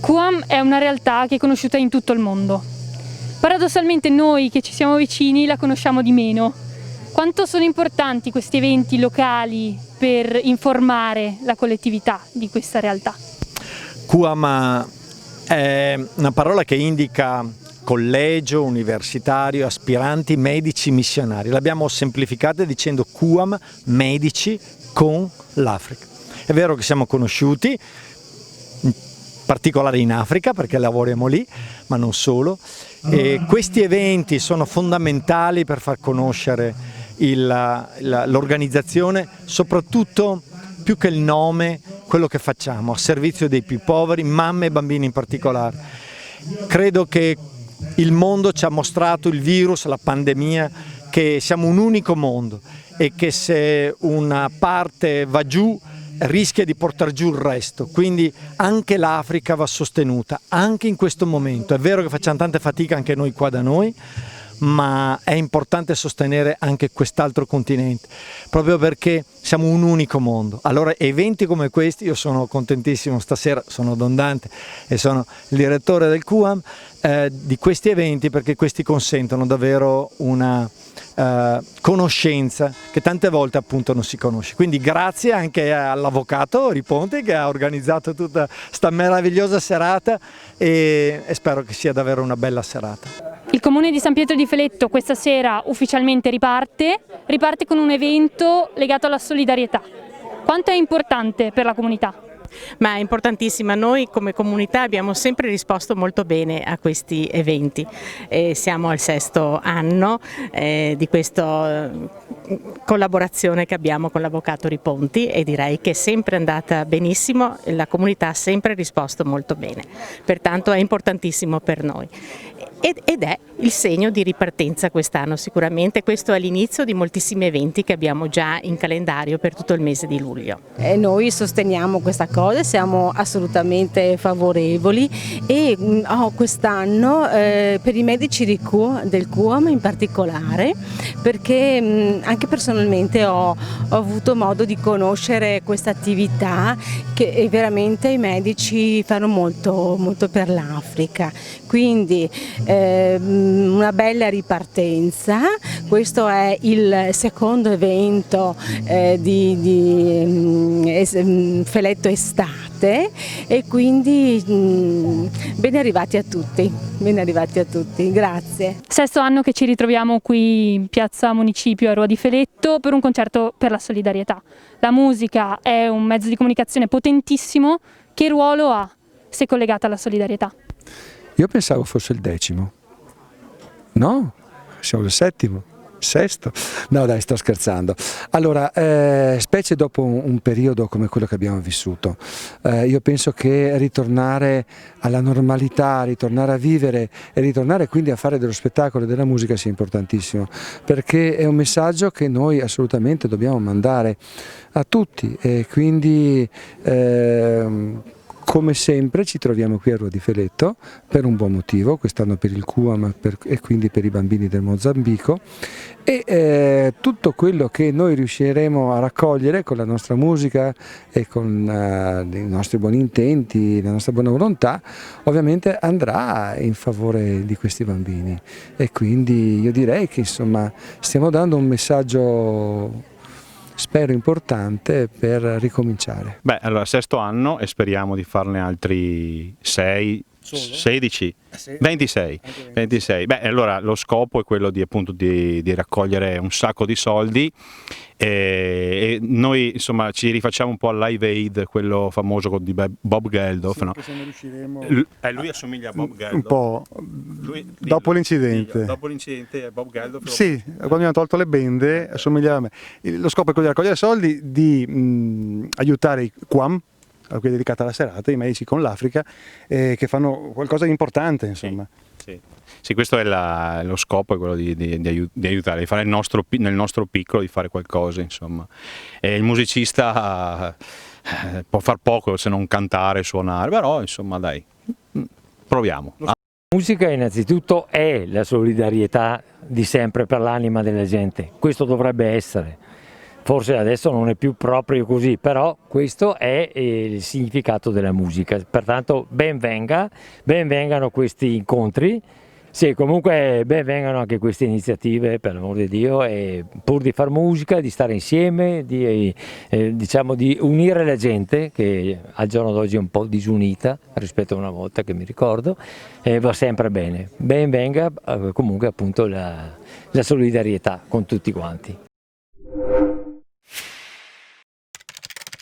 QAM è una realtà che è conosciuta in tutto il mondo. Paradossalmente noi che ci siamo vicini la conosciamo di meno. Quanto sono importanti questi eventi locali per informare la collettività di questa realtà? QAM è una parola che indica collegio, universitario, aspiranti, medici, missionari. L'abbiamo semplificata dicendo QAM, medici con l'Africa. È vero che siamo conosciuti, in particolare in Africa perché lavoriamo lì, ma non solo. E questi eventi sono fondamentali per far conoscere l'organizzazione, soprattutto più che il nome, quello che facciamo a servizio dei più poveri, mamme e bambini in particolare. Credo che il mondo ci ha mostrato, il virus, la pandemia, che siamo un unico mondo e che se una parte va giù rischia di portare giù il resto, quindi anche l'Africa va sostenuta, anche in questo momento. È vero che facciamo tante fatiche anche noi qua da noi, ma è importante sostenere anche quest'altro continente, proprio perché siamo un unico mondo. Allora eventi come questi, io sono contentissimo, stasera sono Don Dante e sono il direttore del QAM, di questi eventi, perché questi consentono davvero una conoscenza che tante volte appunto non si conosce. Quindi grazie anche all'avvocato Riponte che ha organizzato tutta questa meravigliosa serata e spero che sia davvero una bella serata. Il Comune di San Pietro di Feletto questa sera ufficialmente riparte con un evento legato alla solidarietà. Quanto è importante per la comunità? Ma è importantissima, noi come comunità abbiamo sempre risposto molto bene a questi eventi, siamo al 6° anno di questa collaborazione che abbiamo con l'avvocato Riponti e direi che è sempre andata benissimo, la comunità ha sempre risposto molto bene, pertanto è importantissimo per noi. Ed è il segno di ripartenza quest'anno sicuramente, questo è l'inizio di moltissimi eventi che abbiamo già in calendario per tutto il mese di luglio. Noi sosteniamo questa cosa, siamo assolutamente favorevoli e quest'anno per i medici del QAM in particolare, perché anche personalmente ho avuto modo di conoscere questa attività che veramente i medici fanno molto, molto per l'Africa, quindi una bella ripartenza. Questo è il secondo evento di Feletto Estate e quindi ben arrivati a tutti, grazie. 6° anno che ci ritroviamo qui in Piazza Municipio a Rua di Feletto per un concerto per la solidarietà. La musica è un mezzo di comunicazione potentissimo, che ruolo ha se collegata alla solidarietà? Io pensavo fosse il 10°. No, siamo il 7°, 6°. No dai, sto scherzando. Allora, specie dopo un periodo come quello che abbiamo vissuto, io penso che ritornare alla normalità, ritornare a vivere e ritornare quindi a fare dello spettacolo e della musica sia importantissimo, perché è un messaggio che noi assolutamente dobbiamo mandare a tutti e quindi come sempre ci troviamo qui a Rua di Feletto per un buon motivo, quest'anno per il QAM e quindi per i bambini del Mozambico e tutto quello che noi riusciremo a raccogliere con la nostra musica e con i nostri buoni intenti, la nostra buona volontà, ovviamente andrà in favore di questi bambini e quindi io direi che insomma stiamo dando un messaggio spero importante per ricominciare. Beh, allora 6° anno e speriamo di farne altri 6, 16, 26. Beh, allora lo scopo è quello di appunto di raccogliere un sacco di soldi e noi insomma ci rifacciamo un po' al Live Aid, quello famoso di Bob Geldof, sì, no? Se ne riusciremo... lui assomiglia a Bob Geldof. Un po'. Dopo l'incidente. Dopo l'incidente Bob Geldof. Sì, quando mi hanno tolto le bende assomigliava a me. Lo scopo è quello di raccogliere soldi, di aiutare i QAM, a cui è dedicata la serata, i medici con l'Africa, che fanno qualcosa di importante, insomma. Sì, questo è lo scopo, è quello di aiutare, di fare nel nostro piccolo, di fare qualcosa, insomma. E il musicista può far poco se non cantare, suonare, però insomma dai, proviamo. La musica innanzitutto è la solidarietà di sempre per l'anima della gente, questo dovrebbe essere. forse adesso non è più proprio così, però questo è il significato della musica, pertanto benvengano questi incontri. Sì, comunque ben vengano anche queste iniziative, per l'amor di Dio, e pur di far musica, di stare insieme, diciamo di unire la gente che al giorno d'oggi è un po' disunita rispetto a una volta, che mi ricordo, e va sempre bene. Ben venga comunque appunto la solidarietà con tutti quanti.